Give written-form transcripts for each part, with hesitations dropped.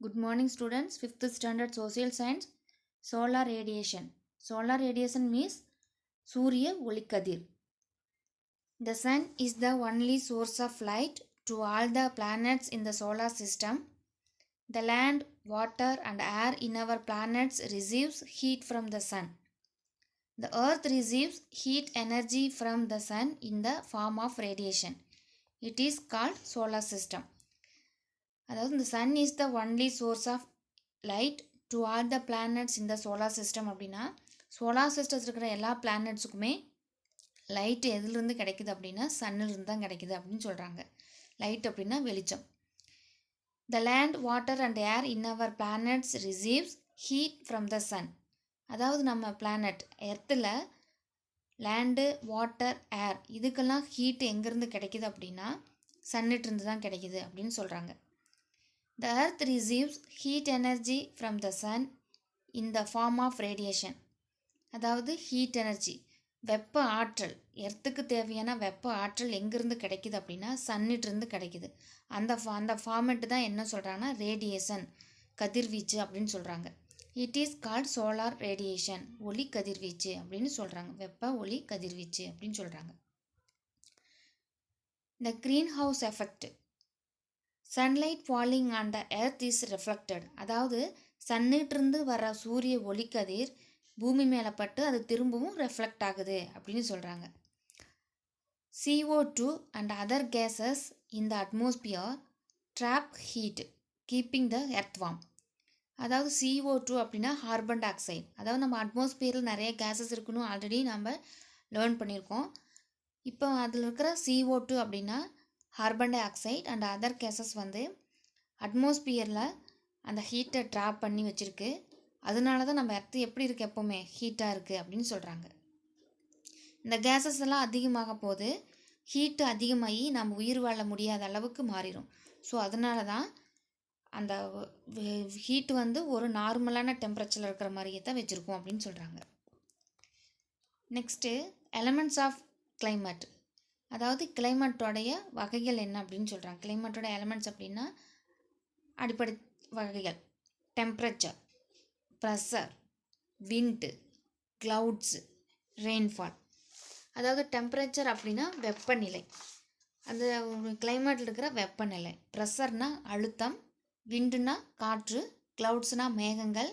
Good morning students, 5th standard social science, solar radiation. Solar radiation means Surya Olikadir. The sun is the only source of light to all the planets in the solar system. The land, water and air in our planets receives heat from the sun. The earth receives heat energy from the sun in the form of radiation. It is called solar system. அதாவது இந்த sun is the only source of light to all the planets இந்த solar system அப்படின்னா solar systems இருக்கிற எல்லா பிளானட்ஸுக்குமே light எதுலேருந்து கிடைக்குது அப்படின்னா சன்னிலிருந்து தான் கிடைக்குது அப்படின்னு சொல்கிறாங்க. லைட் அப்படின்னா வெளிச்சம். The land, water and air in our planets receives heat from the sun. அதாவது நம்ம பிளானட் எர்த்தில் லேண்டு, வாட்டர், ஏர் இதுக்கெல்லாம் ஹீட் எங்கேருந்து கிடைக்குது அப்படின்னா சன்னிட்டிருந்து தான் கிடைக்குது அப்படின்னு சொல்கிறாங்க. The earth receives heat energy from the sun in the form of radiation. அதாவது ஹீட் எனர்ஜி, வெப்ப ஆற்றல், எர்த்துக்கு தேவையான வெப்ப ஆற்றல் எங்கேருந்து கிடைக்குது அப்படின்னா சன்னிட்டிருந்து கிடைக்குது. அந்த ஃபார்மெட்டு தான் என்ன சொல்கிறாங்கன்னா ரேடியேஷன், கதிர்வீச்சு அப்படின்னு சொல்கிறாங்க. It is called solar radiation, ஒளி கதிர்வீச்சு அப்படின்னு சொல்கிறாங்க. வெப்ப ஒளி கதிர்வீச்சு அப்படின்னு சொல்கிறாங்க. The greenhouse effect. Sunlight falling on the earth is reflected. அதாவது சன்னிட்டிருந்து வர சூரிய ஒளிக்கதிர் பூமி மேலே பட்டு அது திரும்பவும் ரெஃப்ளெக்ட் ஆகுது அப்படின்னு சொல்கிறாங்க. CO2 and other gases in the atmosphere trap heat keeping the earth warm. அதாவது CO2 அப்படின்னா கார்பன் டை ஆக்சைடு. அதாவது நம்ம அட்மாஸ்பியரில் நிறைய கேஸஸ் இருக்குன்னு ஆல்ரெடி நம்ம லேர்ன் பண்ணியிருக்கோம். இப்போ அதில் இருக்கிற CO2 அப்படின்னா carbon dioxide and other gases வந்து அட்மாஸ்பியரில் அந்த ஹீட்டை ட்ராப் பண்ணி வச்சுருக்கு. அதனால தான் நம்ம எர்த்து எப்படி இருக்குது, எப்போவுமே ஹீட்டாக இருக்குது அப்படின்னு சொல்கிறாங்க. இந்த கேஸஸ் எல்லாம் அதிகமாக போது ஹீட்டு அதிகமாகி நம்ம உயிர் வாழ முடியாத அளவுக்கு மாறிடும். ஸோ அதனால தான் அந்த ஹீட்டு வந்து ஒரு நார்மலான டெம்பரேச்சரில் இருக்கிற மாதிரியே தான் வச்சுருக்கோம் அப்படின்னு சொல்கிறாங்க. Next elements of climate. அதாவது கிளைமேட்டோடைய வகைகள் என்ன அப்படின்னு சொல்கிறாங்க. கிளைமேட்டோட எலமெண்ட்ஸ் அப்படின்னா அடிப்படை வகைகள்: டெம்பரேச்சர், ப்ரெஷர், விண்டு, க்ளவுட்ஸு, ரெயின்ஃபால். அதாவது டெம்பரேச்சர் அப்படின்னா வெப்பநிலை, அந்த கிளைமேட்டில் இருக்கிற வெப்பநிலை. ப்ரெஷர்னால் அழுத்தம், விண்டுனா காற்று, க்ளவுட்ஸ்னால் மேகங்கள்,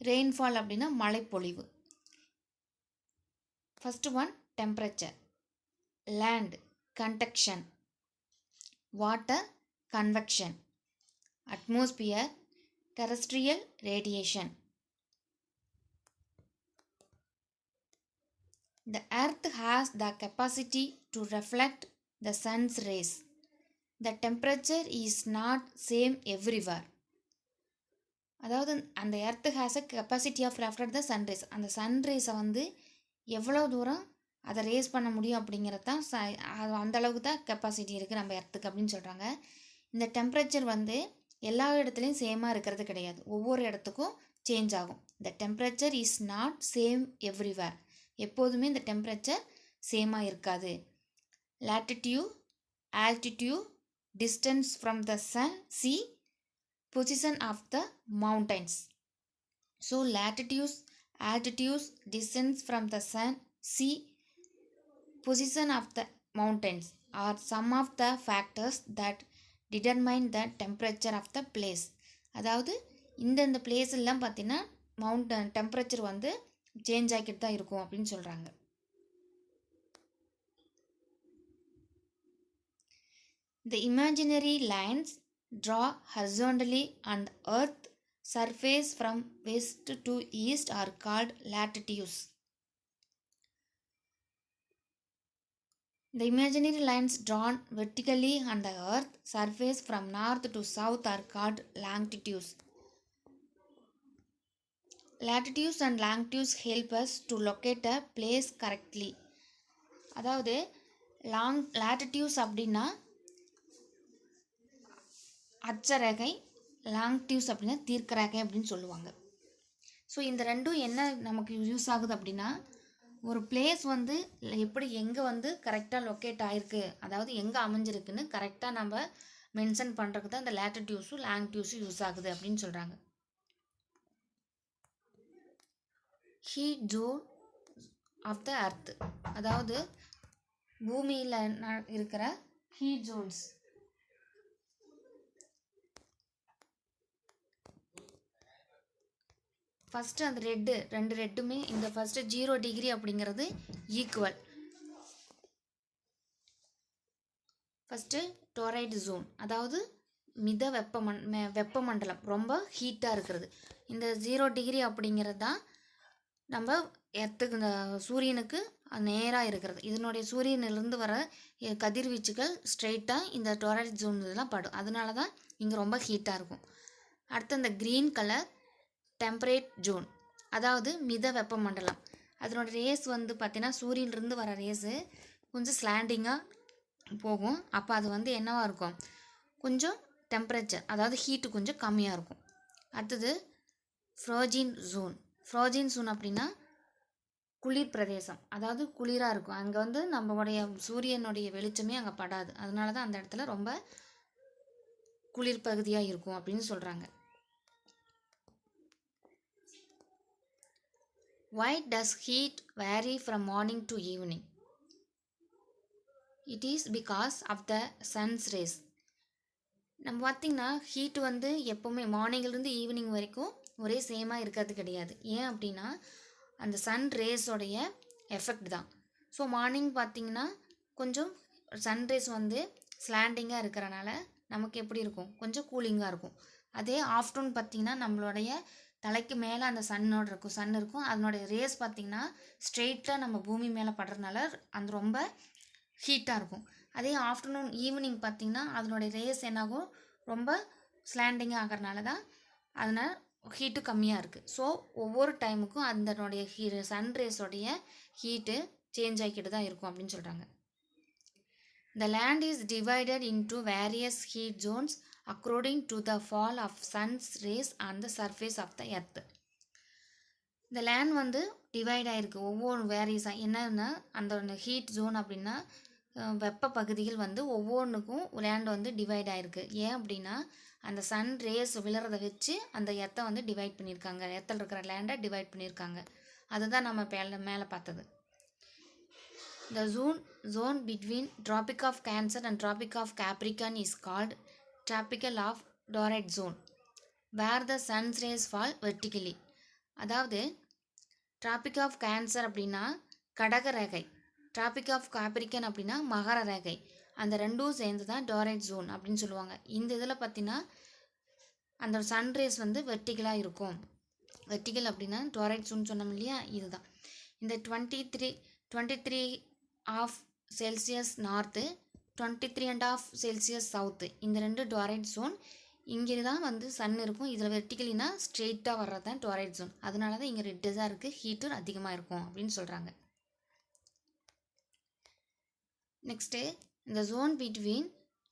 ரெயின்ஃபால் அப்படின்னா மழைப்பொழிவு. First one temperature. land, convection, water, convection, atmosphere, terrestrial radiation. The earth has the capacity to reflect the sun's rays. The temperature is not same everywhere. அதாவது அந்த earth has a capacity of reflect the sunrays. அந்த சன்ரைஸை வந்து எவ்வளோ தூரம் அதை race பண்ண முடியும் அப்படிங்கிறது தான் அந்தளவுக்கு தான் கெப்பாசிட்டி இருக்குது நம்ம எர்த்துக்கு அப்படின்னு சொல்கிறாங்க. இந்த டெம்பரேச்சர் வந்து எல்லா இடத்துலையும் சேமாக இருக்கிறது கிடையாது, ஒவ்வொரு இடத்துக்கும் சேஞ்ச் ஆகும். The temperature is not same everywhere. எப்போதுமே இந்த டெம்பரேச்சர் சேமாக இருக்காது. Latitude, altitude, distance from the sun, sea, position of the mountains. So latitudes, altitudes, distance from the sun, sea, position of the mountains are some of the factors that determine the temperature of the place. அதாவது இந்த place எல்லாம் பார்த்தீங்கன்னா mountain temperature வந்து change ஆகிட்டு தான் இருக்கும் அப்படின்னு சொல்கிறாங்க. The imaginary lines draw horizontally on the earth surface from west to east are called latitudes. The imaginary lines drawn vertically on the earth surface from north to south are called longitudes. Latitudes and longitudes help us to locate a place correctly. அதாவது latitudes அப்படின்னா அச்சரேகை, லாங்டியூஸ் அப்படின்னா தீர்க்கரேகை அப்படின்னு சொல்லுவாங்க. So இந்த ரெண்டும் என்ன நமக்கு use ஆகுது அப்படின்னா, ஒரு பிளேஸ் வந்து எப்படி எங்கே வந்து கரெக்டாக லொக்கேட் ஆகிருக்கு, அதாவது எங்கே அமைஞ்சிருக்குன்னு கரெக்டாக நம்ம மென்ஷன் பண்ணுறதுக்கு தான் இந்த லேட்டிடியூஸும் லாங்கிடியூஸும் யூஸ் ஆகுது அப்படின்னு சொல்கிறாங்க. ஹீட் ஜோன் ஆஃப் த அர்த், அதாவது பூமியில் இருக்கிற ஹீட் ஜோன்ஸ். ஃபஸ்ட்டு அந்த ரெண்டு ரெட்டுமே இந்த ஃபஸ்ட்டு 0 டிகிரி அப்படிங்கிறது ஈக்குவல். ஃபஸ்ட்டு டோரைடு ஜோன், அதாவது மித வெப்பமண்டலம், ரொம்ப ஹீட்டாக இருக்கிறது. இந்த 0 டிகிரி அப்படிங்கிறது தான் நம்ம எர்த்துக்கு இந்த சூரியனுக்கு நேராக இருக்கிறது. இதனுடைய சூரியனிலிருந்து வர கதிர்வீச்சுகள் ஸ்ட்ரெயிட்டாக இந்த டோரைடு ஜோன் இதெல்லாம் படும். அதனால தான் இங்கே ரொம்ப ஹீட்டாக இருக்கும். அடுத்து இந்த க்ரீன் கலர் டெம்பரேட் ஜோன், அதாவது மித வெப்பமண்டலம். அதனோட ரேஸ் வந்து பார்த்திங்கன்னா சூரியனிலிருந்து வர ரேஸு கொஞ்சம் ஸ்லாண்டிங்காக போகும். அப்போ அது வந்து என்னவாக இருக்கும், கொஞ்சம் டெம்பரேச்சர், அதாவது ஹீட்டு கொஞ்சம் கம்மியாக இருக்கும். அடுத்தது ஃப்ரோஜின் ஜோன். ஃப்ரோஜின் ஜோன் அப்படின்னா குளிர் பிரதேசம், அதாவது குளிராக இருக்கும். அங்கே வந்து நம்மளுடைய சூரியனுடைய வெளிச்சமே அங்கே படாது. அதனால தான் அந்த இடத்துல ரொம்ப குளிர் பகுதியாக இருக்கும் அப்படின்னு சொல்கிறாங்க. Why does heat vary from morning to evening? It is because of the sun's rays. நம்ம பார்த்திங்கன்னா ஹீட் வந்து எப்போவுமே மார்னிங்லேருந்து ஈவினிங் வரைக்கும் ஒரே சேமாக இருக்கிறது கிடையாது. ஏன் அப்படின்னா அந்த சன் ரேஸோடைய எஃபெக்ட் தான். ஸோ மார்னிங் பார்த்திங்கன்னா கொஞ்சம் சன் ரேஸ் வந்து ஸ்லாண்டிங்காக இருக்கிறனால நமக்கு எப்படி இருக்கும், கொஞ்சம் கூலிங்காக இருக்கும். அதே ஆஃப்டர்நூன் பார்த்திங்கன்னா நம்மளுடைய தலைக்கு மேலே அந்த சன் இருக்கும். அதனுடைய ரேஸ் பார்த்திங்கன்னா ஸ்ட்ரெயிட்டாக நம்ம பூமி மேலே படுறதுனால அந்த ரொம்ப ஹீட்டாக இருக்கும். அதே ஆஃப்டர்நூன் ஈவினிங் பார்த்திங்கன்னா அதனுடைய ரேஸ் என்னாகும், ரொம்ப ஸ்லாண்டிங்காக ஆகிறனால தான் அதனால் ஹீட்டு கம்மியாக இருக்குது. ஸோ ஒவ்வொரு டைமுக்கும் அதனுடைய சன் ரேஸோடைய ஹீட்டு சேஞ்ச் ஆகிக்கிட்டு தான் இருக்கும் அப்படின்னு சொல்கிறாங்க. The land is divided into various heat zones according to the fall of sun's rays on the surface of the earth. இந்த லேண்ட் வந்து டிவைட் ஆகிருக்கு ஒவ்வொரு வேரியஸாக. என்னன்னா அந்த ஹீட் ஜோன் அப்படின்னா வெப்ப பகுதிகள் வந்து ஒவ்வொன்றுக்கும் லேண்ட் வந்து டிவைட் ஆகிருக்கு. ஏன் அப்படின்னா அந்த சன் ரேஸ் விழுறதை வச்சு அந்த எர்த்தை வந்து டிவைட் பண்ணியிருக்காங்க. எர்த்தில் இருக்கிற லேண்டை டிவைட் பண்ணியிருக்காங்க. அதுதான் நம்ம மேலே பார்த்தது. The zone between Tropic of Cancer and Tropic of Capricorn is called Tropical of Dorite Zone, where the sun's rays fall vertically. அதாவது Tropic of Cancer அப்படின்னா கடக ரேகை, Tropic of Capricorn அப்படின்னா மகர ரேகை. அந்த ரெண்டும் சேர்ந்து தான் டோரைட் ஜோன் அப்படின்னு சொல்லுவாங்க. இந்த இதில் பார்த்தீங்கன்னா அந்த சன் ரேஸ் வந்து வெர்டிகலாக இருக்கும். வெர்டிகல் அப்படின்னா டோரைட் ஜோன் சொன்னோம் இல்லையா, இதுதான். இந்த 23 half Celsius north, 23.5 Celsius south, இந்த ரெண்டு டோரைட் ஜோன். இங்கே தான் வந்து சன் இருக்கும். இதில் வெர்டிகலினா ஸ்ட்ரெயிட்டாக வர்றது தான் டோரைட் ஜோன். அதனால தான் இங்கே ரெட்டாக இருக்குது, ஹீட்டும் அதிகமாக இருக்கும் அப்படின்னு சொல்கிறாங்க. நெக்ஸ்ட்டு இந்த zone between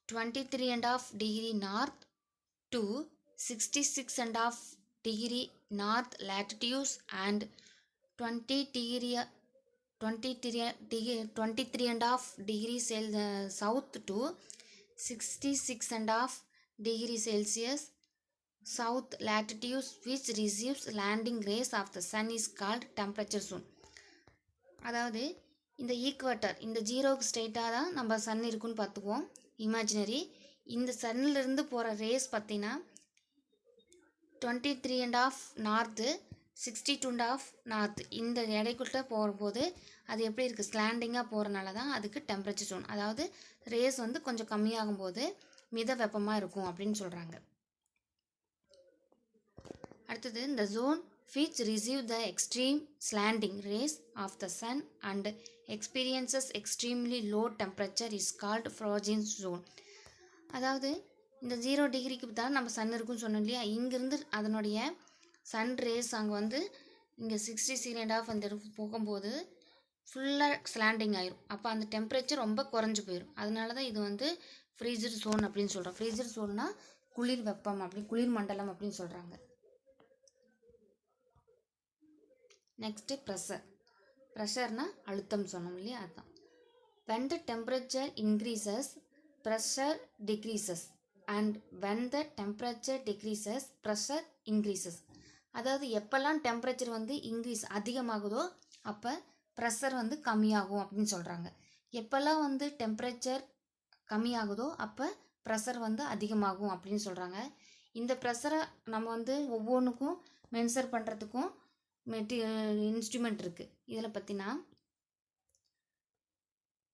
23.5 degree north to 66.5 degree north latitudes and 23.5 degree south to 66.5 degree Celsius south latitudes which receives landing rays of the sun is called temperature zone. அதாவது இந்த ஈக்குவேட்டர், இந்த ஜீரோவுக்கு ஸ்ட்ரெயிட்டாக தான் நம்ம சன் இருக்குன்னு பார்த்துக்குவோம், இமேஜினரி. இந்த சன்னிலிருந்து போகிற ரேஸ் பார்த்திங்கன்னா 23.5 நார்த்து, 62.5 நார்த், இந்த எடைக்குள்ளே போகும்போது அது எப்படி இருக்குது, ஸ்லாண்டிங்காக போகிறனால தான் அதுக்கு டெம்பரேச்சர் ஜோன். அதாவது ரேஸ் வந்து கொஞ்சம் கம்மியாகும் போது மித வெப்பமாக இருக்கும் அப்படின்னு சொல்கிறாங்க. அடுத்தது இந்த zone which receive the extreme slanting rays of the sun and experiences extremely low temperature is called frozen zone. அதாவது இந்த 0 டிகிரிக்கு தான் நம்ம சன் இருக்குன்னு சொன்னோம் இல்லையா, இங்கேருந்து அதனுடைய சன் ரேஸ் அங்கே வந்து இங்கே 66.5 அந்த போகும்போது ஃபுல்லாக ஸ்லாண்டிங் ஆயிரும். அப்போ அந்த டெம்பரேச்சர் ரொம்ப குறைஞ்சி போயிடும். அதனால தான் இது வந்து ஃப்ரீசர் ஜோன் அப்படின்னு சொல்கிறோம். ஃப்ரீசர் ஜோன்னா குளிர் வெப்பம், அப்படி குளிர் மண்டலம் அப்படின்னு சொல்கிறாங்க. நெக்ஸ்ட்டு ப்ரெஷர்னா அழுத்தம் சொன்னோம் இல்லையா, அதுதான். when the temperature increases pressure decreases. and when the temperature decreases pressure increases. அதாவது எப்பெல்லாம் டெம்பரேச்சர் வந்து இன்க்ரீஸ் அதிகமாகுதோ அப்போ ப்ரெஷர் வந்து கம்மியாகும் அப்படின்னு சொல்கிறாங்க. எப்பெல்லாம் வந்து டெம்பரேச்சர் கம்மியாகுதோ அப்போ ப்ரெஷர் வந்து அதிகமாகும் அப்படின்னு சொல்கிறாங்க. இந்த ப்ரெஷரை நம்ம வந்து ஒவ்வொன்றுக்கும் மென்சர் பண்ணுறதுக்கும் இன்ஸ்ட்ருமெண்ட் இருக்குது. இதில் பற்றினா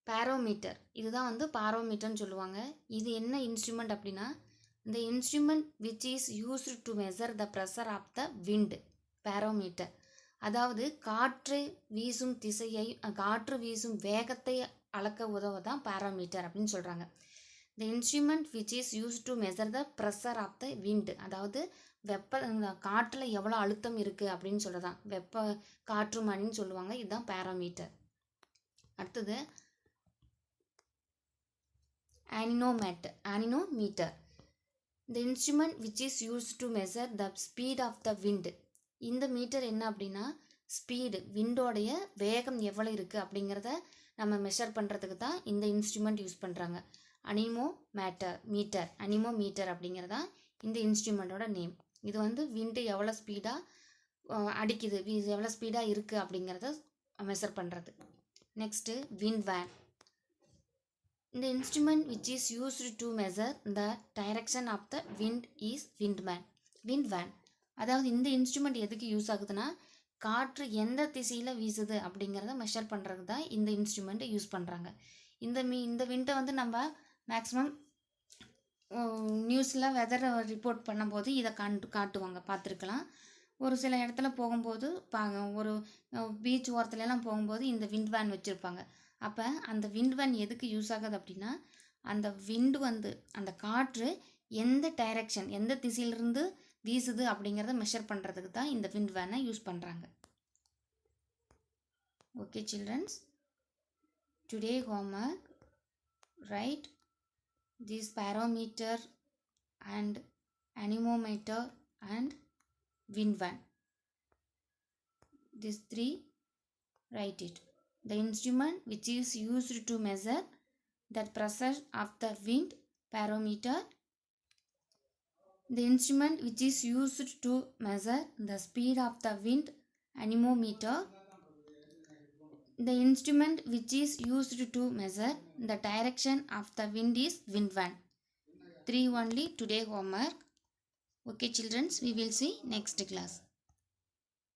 பாரோமீட்டர், இதுதான் வந்து பாரோமீட்டர்னு சொல்லுவாங்க. இது என்ன இன்ஸ்ட்ருமெண்ட் அப்படின்னா the instrument which is used to measure the pressure of the wind, barometer. அதாவது காற்று வீசும் திசையை, காற்று வீசும் வேகத்தை அளக்க உதவுதான் பாரோமீட்டர் அப்படின்னு சொல்கிறாங்க. the instrument which is used to measure the pressure of the wind, அதாவது காற்றில் எவ்வளோ அழுத்தம் இருக்குது அப்படின்னு சொல்கிறதான் வெப்ப காற்றுமானின்னு சொல்லுவாங்க. இதுதான் பாரோமீட்டர். அடுத்தது anemometer, the instrument which is used to measure the speed of the wind. இந்த மீட்டர் என்ன அப்படின்னா ஸ்பீடு, விண்டோடைய வேகம் எவ்வளோ இருக்குது அப்படிங்கிறத நம்ம மெஷர் பண்ணுறதுக்கு தான் இந்த இன்ஸ்ட்ருமெண்ட் யூஸ் பண்ணுறாங்க. அனிமோமீட்டர் அப்படிங்கிறதான் இந்த இன்ஸ்ட்ருமெண்ட்டோட நேம். இது வந்து விண்டு எவ்வளோ ஸ்பீடாக அடிக்குது, எவ்வளோ ஸ்பீடாக இருக்குது அப்படிங்கிறத மெஷர் பண்ணுறது. Next wind van. The instrument which is used to measure the direction of the wind is wind van. அதாவது இந்த இன்ஸ்ட்ருமெண்ட் எதுக்கு யூஸ் ஆகுதுன்னா காற்று எந்த திசையில் வீசுது அப்படிங்கிறத மெஷர் பண்ணுறதுக்கு தான் இந்த இன்ஸ்ட்ருமெண்ட்டை யூஸ் பண்ணுறாங்க. இந்த விண்டை வந்து நம்ம மேக்ஸிமம் நியூஸில் வெதர் ரிப்போர்ட் பண்ணும்போது இதை காட்டுவாங்க, பார்த்துருக்கலாம். ஒரு சில இடத்துல போகும்போது ஒரு பீச் ஓரத்துலலாம் போகும்போது இந்த விண்ட் வேன் வச்சுருப்பாங்க. அப்போ அந்த விண்ட் வேன் எதுக்கு யூஸ் ஆகுது அப்படின்னா அந்த விண்டு வந்து அந்த காற்று எந்த டைரக்ஷன், எந்த திசையிலிருந்து வீசுது அப்படிங்கிறத மெஷர் பண்ணுறதுக்கு தான் இந்த விண்ட் வேனை யூஸ் பண்ணுறாங்க. Okay childrens, today homework write this barometer and anemometer and wind van. These three, write it. The instrument which is used to measure the pressure of the wind, barometer. The instrument which is used to measure the speed of the wind, anemometer. The instrument which is used to measure the direction of the wind is wind van. 3 only today homework. Okay children, we will see next class.